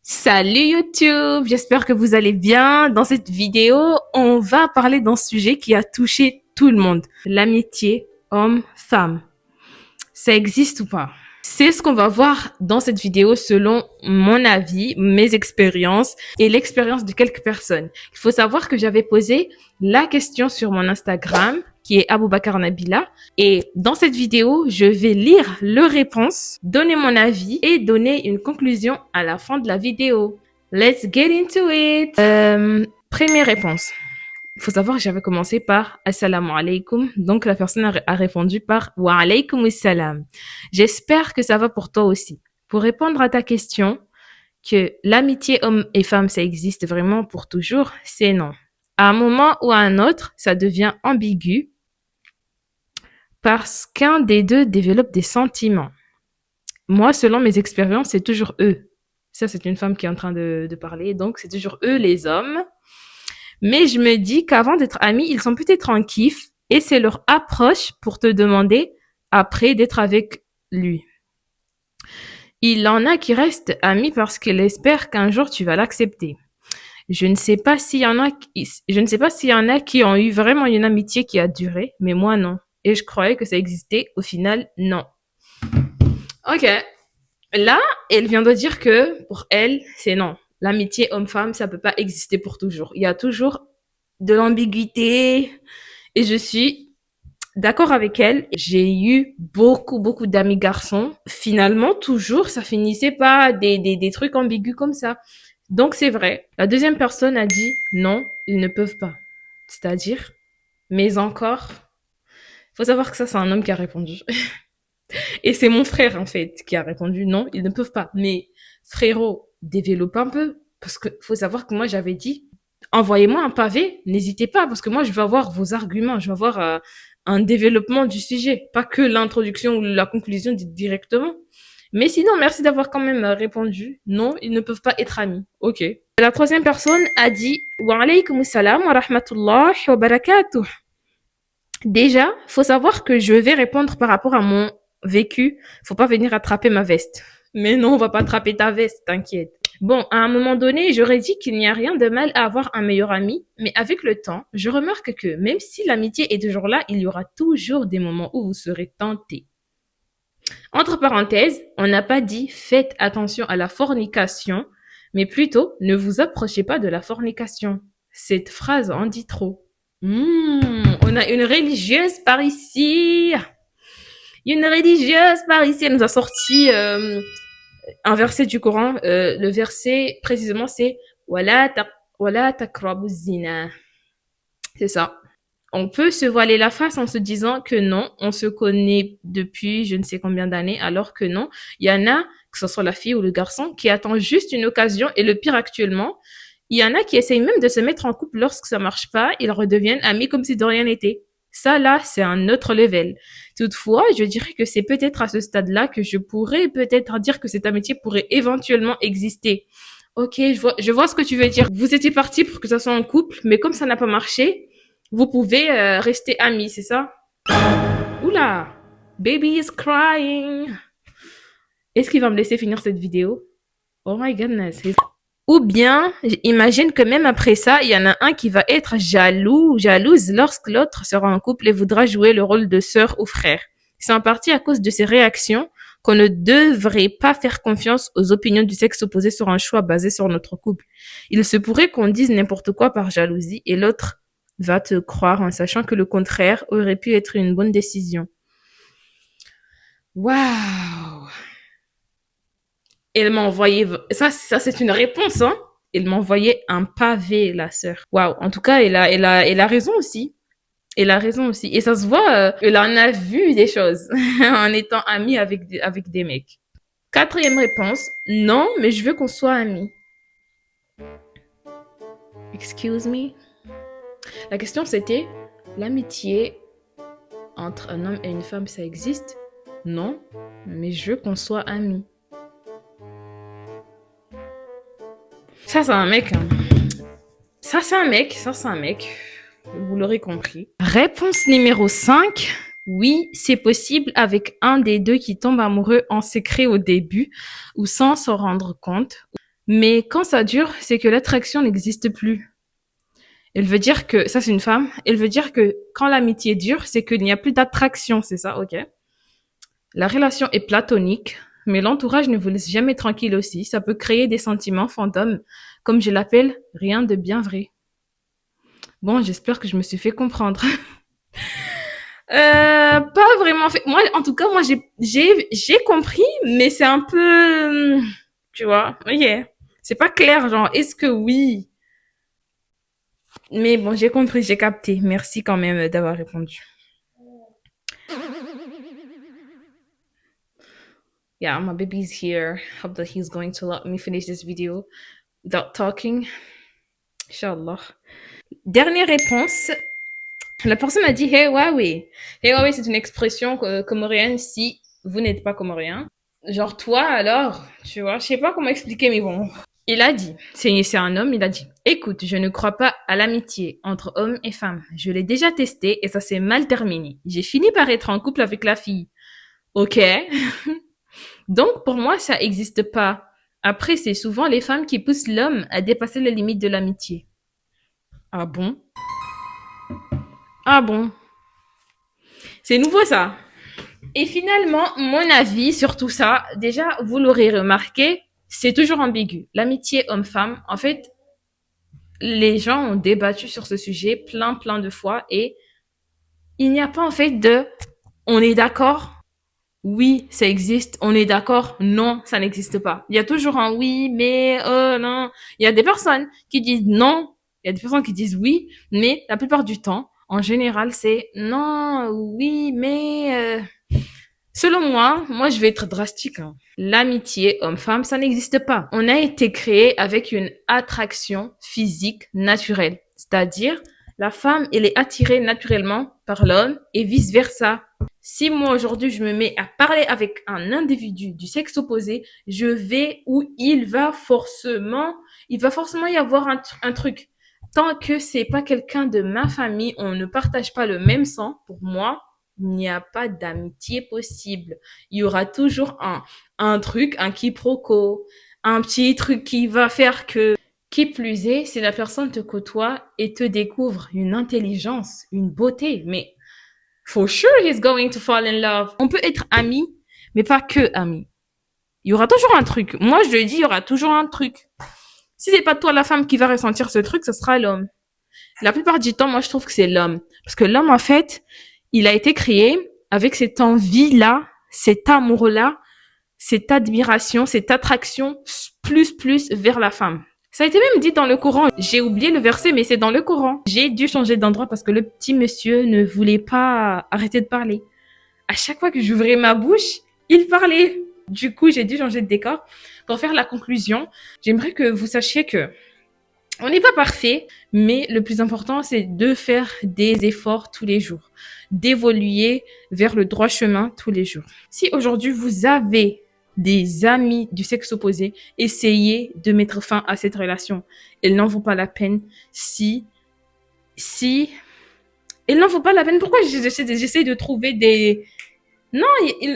Salut YouTube, j'espère que vous allez bien. Dans cette vidéo, on va parler d'un sujet qui a touché tout le monde. L'amitié homme-femme. Ça existe ou pas? C'est ce qu'on va voir dans cette vidéo selon mon avis, mes expériences et l'expérience de quelques personnes. Il faut savoir que j'avais posé la question sur mon Instagram, qui est Aboubakar Nabila. Et dans cette vidéo, je vais lire leurs réponses, donner mon avis et donner une conclusion à la fin de la vidéo. Let's get into it. Première réponse. Il faut savoir que j'avais commencé par Assalamu alaikum. Donc, la personne a répondu par Wa alaykum assalam. J'espère que ça va pour toi aussi. Pour répondre à ta question, que l'amitié homme et femme, ça existe vraiment pour toujours, c'est non. À un moment ou à un autre, ça devient ambigu parce qu'un des deux développe des sentiments. Moi, selon mes expériences, c'est toujours eux. Ça, c'est une femme qui est en train de parler. Donc, c'est toujours eux, les hommes. Mais je me dis qu'avant d'être amis, ils sont peut-être en kiff et c'est leur approche pour te demander après d'être avec lui. Il en a qui restent amis parce qu'ils espèrent qu'un jour tu vas l'accepter. Je ne sais pas s'il y en a qui ont eu vraiment une amitié qui a duré, mais moi non. Et je croyais que ça existait. Au final, non. Ok. Là, elle vient de dire que pour elle, c'est non. L'amitié homme-femme, ça peut pas exister pour toujours. Il y a toujours de l'ambiguïté. Et je suis d'accord avec elle. J'ai eu beaucoup d'amis garçons. Finalement, toujours, ça finissait par des trucs ambigus comme ça. Donc, c'est vrai. La deuxième personne a dit non, ils ne peuvent pas. C'est-à-dire, mais encore, faut savoir que ça, c'est un homme qui a répondu. Et c'est mon frère, en fait, qui a répondu non, ils ne peuvent pas. Mais frérot, développe un peu. Parce que faut savoir que moi, j'avais dit, envoyez-moi un pavé, n'hésitez pas, parce que moi, je veux avoir vos arguments, je veux avoir un développement du sujet, pas que l'introduction ou la conclusion directement. Mais sinon, merci d'avoir quand même répondu. Non, ils ne peuvent pas être amis. Ok. La troisième personne a dit wa alaykum salam wa rahmatullah wa barakatuh. Déjà, faut savoir que je vais répondre par rapport à mon vécu. Faut pas venir attraper ma veste. Mais non, on va pas attraper ta veste, t'inquiète. Bon, à un moment donné, j'aurais dit qu'il n'y a rien de mal à avoir un meilleur ami, mais avec le temps, je remarque que même si l'amitié est toujours là, il y aura toujours des moments où vous serez tenté. Entre parenthèses, on n'a pas dit faites attention à la fornication, mais plutôt ne vous approchez pas de la fornication. Cette phrase en dit trop. On a une religieuse par ici. Une religieuse par ici. Elle nous a sorti un verset du Coran. Le verset, précisément, c'est Wala taqrabu zina. C'est ça. On peut se voiler la face en se disant que non, on se connaît depuis je ne sais combien d'années, alors que non. Il y en a, que ce soit la fille ou le garçon, qui attend juste une occasion. Et le pire actuellement, il y en a qui essayent même de se mettre en couple lorsque ça marche pas. Ils redeviennent amis comme si de rien n'était. Ça, là, c'est un autre level. Toutefois, je dirais que c'est peut-être à ce stade-là que je pourrais peut-être dire que cette amitié pourrait éventuellement exister. Ok, je vois ce que tu veux dire. Vous étiez parti pour que ça soit un couple, mais comme ça n'a pas marché, vous pouvez rester amis, c'est ça? Oula, baby is crying. Est-ce qu'il va me laisser finir cette vidéo? Oh my goodness. Ou bien, imagine que même après ça, il y en a un qui va être jalouse lorsque l'autre sera en couple et voudra jouer le rôle de sœur ou frère. C'est en partie à cause de ces réactions qu'on ne devrait pas faire confiance aux opinions du sexe opposé sur un choix basé sur notre couple. Il se pourrait qu'on dise n'importe quoi par jalousie et l'autre va te croire en sachant que le contraire aurait pu être une bonne décision. Waouh! Elle m'a envoyé, ça c'est une réponse, hein. Elle m'a envoyé un pavé, la sœur. Waouh. En tout cas, elle a raison aussi. Elle a raison aussi. Et ça se voit, elle en a vu des choses en étant amie avec des mecs. Quatrième réponse, non, mais je veux qu'on soit amis. Excuse me. La question c'était, l'amitié entre un homme et une femme, ça existe? Non, mais je veux qu'on soit amis. Ça, c'est un mec. Hein. Ça, c'est un mec. Vous l'aurez compris. Réponse numéro 5. Oui, c'est possible avec un des deux qui tombe amoureux en secret au début ou sans s'en rendre compte. Mais quand ça dure, c'est que l'attraction n'existe plus. Elle veut dire que, ça c'est une femme, elle veut dire que quand l'amitié dure, c'est qu'il n'y a plus d'attraction, c'est ça, ok? La relation est platonique, mais l'entourage ne vous laisse jamais tranquille aussi. Ça peut créer des sentiments fantômes, comme je l'appelle, rien de bien vrai. Bon, j'espère que je me suis fait comprendre. Pas vraiment fait. Moi, en tout cas, moi, j'ai compris, mais c'est un peu, tu vois, ok. C'est pas clair, genre, est-ce que oui? Mais bon, j'ai compris, j'ai capté. Merci quand même d'avoir répondu. Yeah, my baby's here. Hope that he's going to let me finish this video without talking. Inshallah. Dernière réponse. La personne a dit Hey Huawei. Hey Huawei, c'est une expression comorienne si vous n'êtes pas comorien. Genre toi alors, tu vois, je sais pas comment expliquer, mais bon. Il a dit, c'est un homme, il a dit, écoute, je ne crois pas à l'amitié entre hommes et femmes. Je l'ai déjà testé et ça s'est mal terminé. J'ai fini par être en couple avec la fille. Ok. Donc pour moi, ça existe pas. Après, c'est souvent les femmes qui poussent l'homme à dépasser les limites de l'amitié. Ah bon? Ah bon? C'est nouveau ça. Et finalement, mon avis sur tout ça, déjà, vous l'aurez remarqué, c'est toujours ambigu. L'amitié homme-femme, en fait, les gens ont débattu sur ce sujet plein de fois et il n'y a pas en fait de on est d'accord, oui, ça existe, on est d'accord, non, ça n'existe pas. Il y a toujours un oui, mais non. Il y a des personnes qui disent non, il y a des personnes qui disent oui, mais la plupart du temps, en général, c'est non, oui, mais selon moi, je vais être drastique, hein. L'amitié homme-femme, ça n'existe pas. On a été créé avec une attraction physique naturelle. C'est-à-dire, la femme, elle est attirée naturellement par l'homme et vice-versa. Si moi, aujourd'hui, je me mets à parler avec un individu du sexe opposé, je vais où il va forcément y avoir un truc. Tant que c'est pas quelqu'un de ma famille, on ne partage pas le même sang, pour moi, il n'y a pas d'amitié possible. Il y aura toujours un truc, un quiproquo, un petit truc qui va faire que, qui plus est, si la personne te côtoie et te découvre une intelligence, une beauté, mais for sure he's going to fall in love. On peut être amis, mais pas que amis. Il y aura toujours un truc. Moi, je le dis, il y aura toujours un truc. Si c'est pas toi la femme qui va ressentir ce truc, ce sera l'homme. La plupart du temps, moi, je trouve que c'est l'homme. Parce que l'homme, en fait, il a été créé avec cette envie-là, cet amour-là, cette admiration, cette attraction plus vers la femme. Ça a été même dit dans le Coran. J'ai oublié le verset, mais c'est dans le Coran. J'ai dû changer d'endroit parce que le petit monsieur ne voulait pas arrêter de parler. À chaque fois que j'ouvrais ma bouche, il parlait. Du coup, j'ai dû changer de décor. Pour faire la conclusion, j'aimerais que vous sachiez que on n'est pas parfait, mais le plus important, c'est de faire des efforts tous les jours, d'évoluer vers le droit chemin tous les jours. Si aujourd'hui vous avez des amis du sexe opposé, essayez de mettre fin à cette relation. Elle n'en vaut pas la peine si, elle n'en vaut pas la peine. Pourquoi j'essaie de trouver des, non,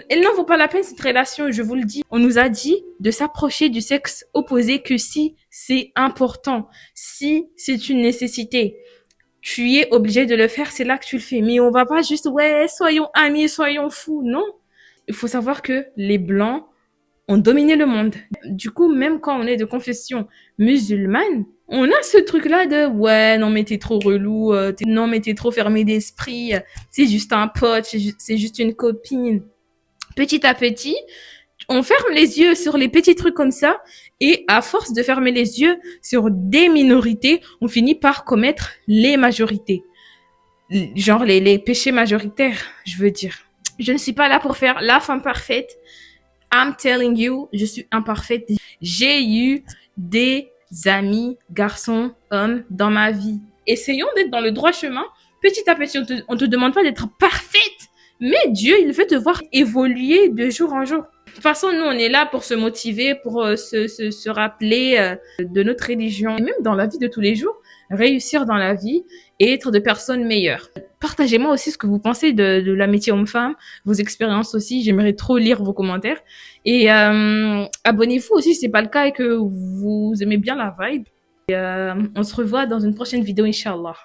elle n'en vaut pas la peine cette relation, je vous le dis. On nous a dit de s'approcher du sexe opposé que si c'est important, si c'est une nécessité. Tu es obligé de le faire, c'est là que tu le fais. Mais on va pas juste, ouais, soyons amis, soyons fous. Non. Il faut savoir que les Blancs ont dominé le monde. Du coup, même quand on est de confession musulmane, on a ce truc-là de ouais, non mais t'es trop relou, non mais t'es trop fermé d'esprit, c'est juste un pote, c'est juste une copine. Petit à petit, on ferme les yeux sur les petits trucs comme ça et à force de fermer les yeux sur des minorités, on finit par commettre les majorités. Genre les péchés majoritaires, je veux dire. Je ne suis pas là pour faire la femme parfaite. I'm telling you, je suis imparfaite. J'ai eu des amis, garçons, hommes dans ma vie. Essayons d'être dans le droit chemin. Petit à petit, on te demande pas d'être parfaite, mais Dieu, il veut te voir évoluer de jour en jour. toute façon, nous, on est là pour se motiver, pour se rappeler de notre religion. Et même dans la vie de tous les jours, réussir dans la vie et être de personnes meilleures. Partagez-moi aussi ce que vous pensez de l'amitié homme-femme, vos expériences aussi. J'aimerais trop lire vos commentaires. Et abonnez-vous aussi si c'est pas le cas et que vous aimez bien la vibe. On se revoit dans une prochaine vidéo, Inch'Allah.